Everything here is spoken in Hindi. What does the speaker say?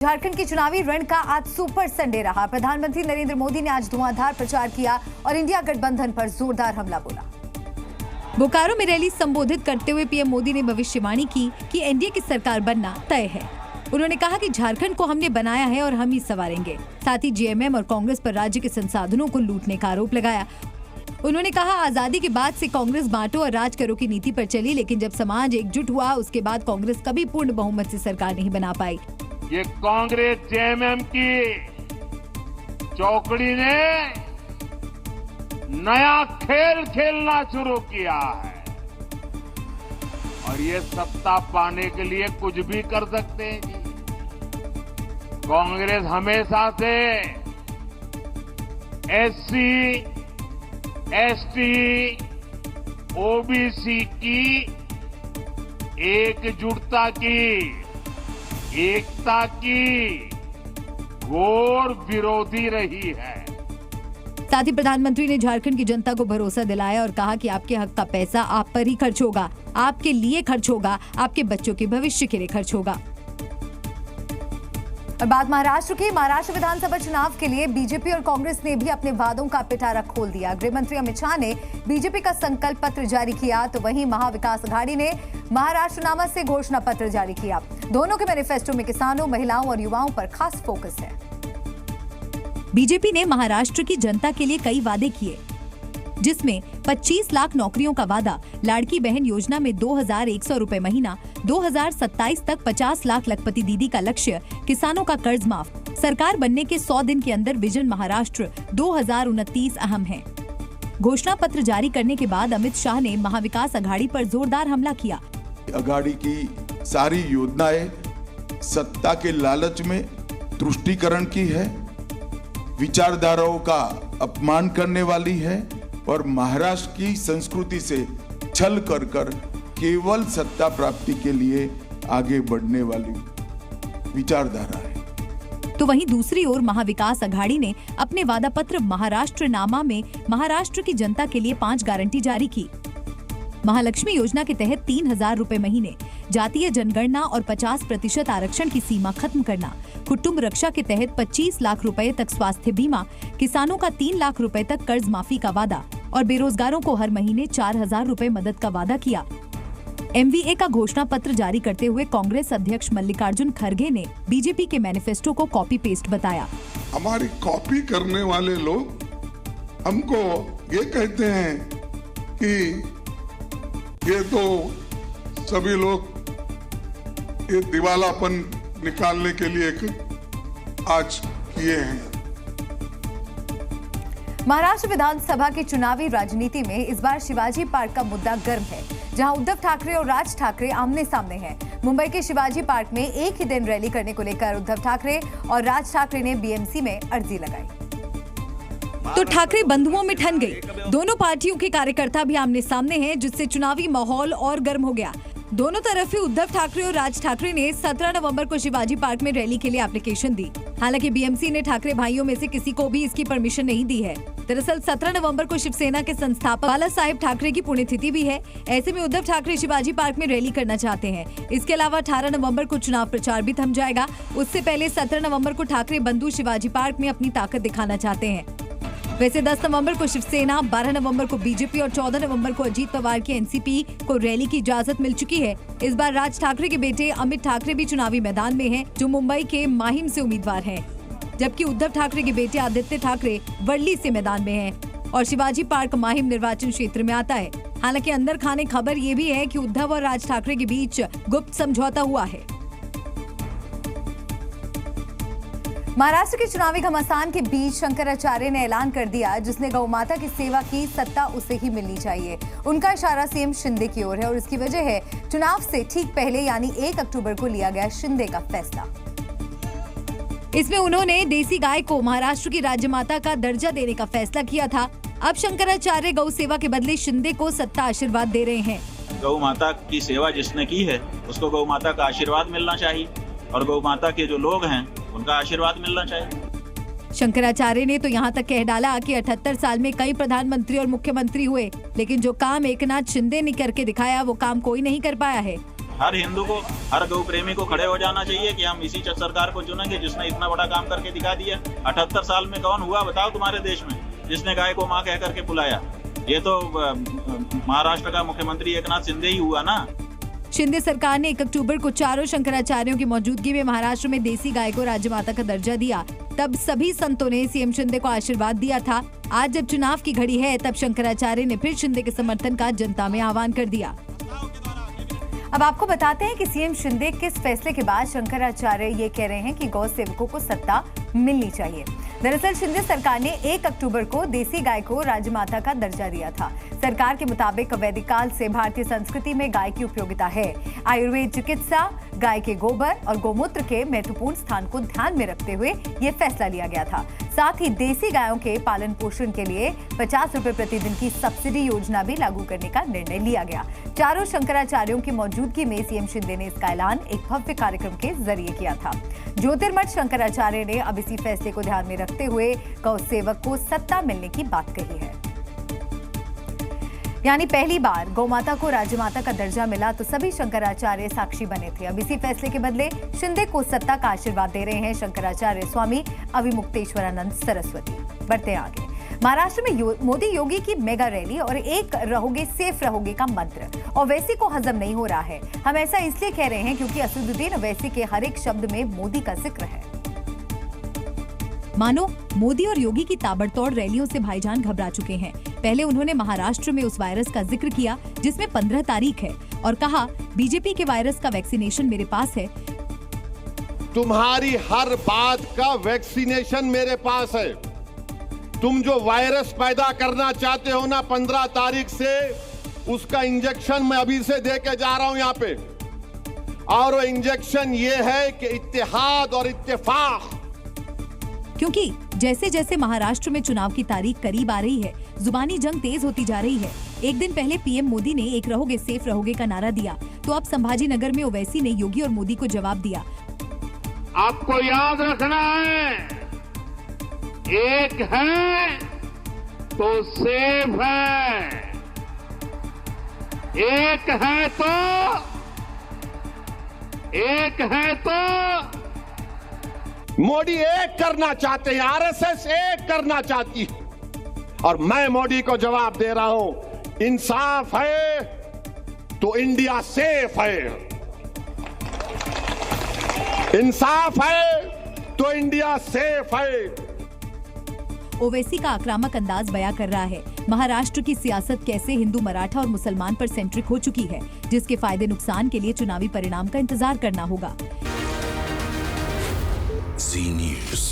झारखंड की चुनावी रण का आज सुपर संडे रहा। प्रधानमंत्री नरेंद्र मोदी ने आज धुआंधार प्रचार किया और इंडिया गठबंधन पर जोरदार हमला बोला। बोकारो में रैली संबोधित करते हुए पीएम मोदी ने भविष्यवाणी की कि एनडीए की सरकार बनना तय है। उन्होंने कहा कि झारखंड को हमने बनाया है और हम ही संवारेंगे। साथ ही जेएमएम और कांग्रेस पर राज्य के संसाधनों को लूटने का आरोप लगाया। उन्होंने कहा, आजादी के बाद से कांग्रेस बांटो और राज करो की नीति पर चली, लेकिन जब समाज एकजुट हुआ उसके बाद कांग्रेस कभी पूर्ण बहुमत से सरकार नहीं बना पाई। ये कांग्रेस जेएमएम की चौकड़ी ने नया खेल खेलना शुरू किया है और ये सत्ता पाने के लिए कुछ भी कर सकते हैं जी। कांग्रेस हमेशा से एससी, एसटी, ओबीसी की एकजुटता की, एकता की घोर विरोधी रही है। साथ ही प्रधानमंत्री ने झारखंड की जनता को भरोसा दिलाया और कहा कि आपके हक का पैसा आप पर ही खर्च होगा, आपके लिए खर्च होगा, आपके बच्चों के भविष्य के लिए खर्च होगा। और बात महाराष्ट्र की। महाराष्ट्र विधानसभा चुनाव के लिए बीजेपी और कांग्रेस ने भी अपने वादों का पिटारा खोल दिया। गृह मंत्री अमित शाह ने बीजेपी का संकल्प पत्र जारी किया तो वहीं महाविकास अघाड़ी ने महाराष्ट्रनामा से घोषणा पत्र जारी किया। दोनों के मैनिफेस्टो में किसानों, महिलाओं और युवाओं पर खास फोकस है। बीजेपी ने महाराष्ट्र की जनता के लिए कई वादे किए, जिसमें 25 लाख नौकरियों का वादा, लाड़की बहन योजना में 2100 रुपए महीना, 2027 तक 50 लाख लखपति दीदी का लक्ष्य, किसानों का कर्ज माफ, सरकार बनने के 100 दिन के अंदर विजन महाराष्ट्र 2029 अहम है। घोषणा पत्र जारी करने के बाद अमित शाह ने महाविकास अघाड़ी पर जोरदार हमला किया। अघाड़ी की सारी योजनाएं सत्ता के लालच में तुष्टीकरण की है, विचारधाराओं का अपमान करने वाली है और महाराष्ट्र की संस्कृति से छल कर केवल सत्ता प्राप्ति के लिए आगे बढ़ने वाली विचारधारा है। तो वहीं दूसरी ओर महाविकास अघाड़ी ने अपने वादा पत्र महाराष्ट्रनामा में महाराष्ट्र की जनता के लिए 5 गारंटी जारी की। महालक्ष्मी योजना के तहत 3000 रुपए महीने, जातीय जनगणना और 50% आरक्षण की सीमा खत्म करना, कुटुंब रक्षा के तहत 25 लाख रुपए तक स्वास्थ्य बीमा, किसानों का 3 लाख रुपए तक कर्ज माफी का वादा और बेरोजगारों को हर महीने 4000 रुपए मदद का वादा किया। एमवीए का घोषणा पत्र जारी करते हुए कांग्रेस अध्यक्ष मल्लिकार्जुन खड़गे ने बीजेपी के मैनिफेस्टो को कॉपी पेस्ट बताया। हमारी कॉपी करने वाले लोग हमको ये कहते हैं कि ये तो सभी लोग ये दिवालापन निकालने के लिए आज किए हैं। महाराष्ट्र विधानसभा की चुनावी राजनीति में इस बार शिवाजी पार्क का मुद्दा गर्म है, जहां उद्धव ठाकरे और राज ठाकरे आमने सामने हैं। मुंबई के शिवाजी पार्क में एक ही दिन रैली करने को लेकर उद्धव ठाकरे और राज ठाकरे ने बीएमसी में अर्जी लगाई तो ठाकरे बंधुओं में ठन गई। दोनों पार्टियों के कार्यकर्ता भी आमने सामने हैं, जिससे चुनावी माहौल और गर्म हो गया। दोनों तरफ ही उद्धव ठाकरे और राज ठाकरे ने 17 नवंबर को शिवाजी पार्क में रैली के लिए एप्लीकेशन दी। हालांकि बीएमसी ने ठाकरे भाइयों में से किसी को भी इसकी परमिशन नहीं दी है। दरअसल 17 नवंबर को शिवसेना के संस्थापक बाला साहेब ठाकरे की पुण्यतिथि भी है। ऐसे में उद्धव ठाकरे शिवाजी पार्क में रैली करना चाहते हैं। इसके अलावा 18 नवंबर को चुनाव प्रचार भी थम जाएगा। उससे पहले 17 नवंबर को ठाकरे बंधु शिवाजी पार्क में अपनी ताकत दिखाना चाहते हैं। वैसे 10 नवंबर को शिवसेना, 12 नवंबर को बीजेपी और 14 नवंबर को अजीत पवार की एनसीपी को रैली की इजाजत मिल चुकी है। इस बार राज ठाकरे के बेटे अमित ठाकरे भी चुनावी मैदान में हैं, जो मुंबई के माहिम से उम्मीदवार हैं, जबकि उद्धव ठाकरे के बेटे आदित्य ठाकरे वर्ली से मैदान में हैं और शिवाजी पार्क माहिम निर्वाचन क्षेत्र में आता है। हालांकि अंदर खाने खबर ये भी है कि उद्धव और राज ठाकरे के बीच गुप्त समझौता हुआ है। महाराष्ट्र के चुनावी घमासान के बीच शंकराचार्य ने ऐलान कर दिया, जिसने गौ माता की सेवा की सत्ता उसे ही मिलनी चाहिए। उनका इशारा सीएम शिंदे की ओर है और इसकी वजह है चुनाव से ठीक पहले यानी 1 अक्टूबर को लिया गया शिंदे का फैसला। इसमें उन्होंने देसी गाय को महाराष्ट्र की राज्य माता का दर्जा देने का फैसला किया था। अब शंकराचार्य गौ सेवा के बदले शिंदे को सत्ता आशीर्वाद दे रहे हैं। गौ माता की सेवा जिसने की है उसको गौ माता का आशीर्वाद मिलना चाहिए और गौ माता के जो लोग हैं उनका आशीर्वाद मिलना चाहिए। शंकराचार्य ने तो यहाँ तक कह डाला कि 78 साल में कई प्रधानमंत्री और मुख्यमंत्री हुए, लेकिन जो काम एकनाथ शिंदे ने करके दिखाया वो काम कोई नहीं कर पाया है। हर हिंदू को, हर गौ प्रेमी को खड़े हो जाना चाहिए कि हम इसी सरकार को चुनेंगे जिसने इतना बड़ा काम करके दिखा दिया। 78 साल में कौन हुआ बताओ तुम्हारे देश में जिसने गाय को माँ कह करके बुलाया? ये तो महाराष्ट्र का मुख्यमंत्री एकनाथ शिंदे ही हुआ ना। शिंदे सरकार ने 1 अक्टूबर को चारों शंकराचार्यों की मौजूदगी में महाराष्ट्र में देसी गाय को राजमाता का दर्जा दिया। तब सभी संतों ने सीएम शिंदे को आशीर्वाद दिया था। आज जब चुनाव की घड़ी है, तब शंकराचार्य ने फिर शिंदे के समर्थन का जनता में आह्वान कर दिया। अब आपको बताते हैं कि सीएम शिंदे किस फैसले के बाद शंकराचार्य ये कह रहे हैं कि गौ सेवकों को सत्ता मिलनी चाहिए। दरअसल शिंदे सरकार ने 1 अक्टूबर को देसी गाय को राजमाता का दर्जा दिया था। सरकार के मुताबिक वैदिक काल से भारतीय संस्कृति में गाय की उपयोगिता है। आयुर्वेद चिकित्सा, गाय के गोबर और गोमूत्र के महत्वपूर्ण स्थान को ध्यान में रखते हुए ये फैसला लिया गया था। साथ ही देसी गायों के पालन पोषण के लिए 50 रुपए प्रतिदिन की सब्सिडी योजना भी लागू करने का निर्णय लिया गया। चारों शंकराचार्यों की मौजूदगी में सीएम शिंदे ने इसका ऐलान एक भव्य कार्यक्रम के जरिए किया था। ज्योतिर्मठ शंकराचार्य ने अब इसी फैसले को ध्यान में रखते हुए गौ सेवक को सत्ता मिलने की बात कही है। यानी पहली बार गौमाता को राजमाता का दर्जा मिला तो सभी शंकराचार्य साक्षी बने थे। अब इसी फैसले के बदले शिंदे को सत्ता का आशीर्वाद दे रहे हैं शंकराचार्य स्वामी अविमुक्तेश्वरानंद सरस्वती। बढ़ते आगे, महाराष्ट्र में मोदी योगी की मेगा रैली और एक रहोगे सेफ रहोगे का मंत्र ओवैसी को हजम नहीं हो रहा है। हम ऐसा इसलिए कह रहे हैं क्योंकि असदुद्दीन ओवैसी के हर एक शब्द में मोदी का जिक्र है। मानो मोदी और योगी की ताबड़तोड़ रैलियों से भाईजान घबरा चुके हैं। पहले उन्होंने महाराष्ट्र में उस वायरस का जिक्र किया जिसमें 15 तारीख है और कहा बीजेपी के वायरस का वैक्सीनेशन मेरे पास है। तुम्हारी हर बात का वैक्सीनेशन मेरे पास है। तुम जो वायरस पैदा करना चाहते हो ना 15 तारीख से, उसका इंजेक्शन मैं अभी से दे के जा रहा हूं यहाँ पे। और वो इंजेक्शन ये है कि इत्तेहाद और इत्तेफाक। क्योंकि जैसे जैसे महाराष्ट्र में चुनाव की तारीख करीब आ रही है, जुबानी जंग तेज होती जा रही है। एक दिन पहले पीएम मोदी ने एक रहोगे सेफ रहोगे का नारा दिया, तो अब संभाजी नगर में ओवैसी ने योगी और मोदी को जवाब दिया। आपको याद रखना है, एक है तो सेफ है, एक है तो मोदी एक करना चाहते हैं, आरएसएस एक करना चाहती है। और मैं मोदी को जवाब दे रहा हूं, इंसाफ है तो इंडिया सेफ है, इंसाफ है तो इंडिया सेफ है। ओवैसी का आक्रामक अंदाज बयां कर रहा है महाराष्ट्र की सियासत कैसे हिंदू, मराठा और मुसलमान पर सेंट्रिक हो चुकी है, जिसके फायदे नुकसान के लिए चुनावी परिणाम का इंतजार करना होगा। Zee News.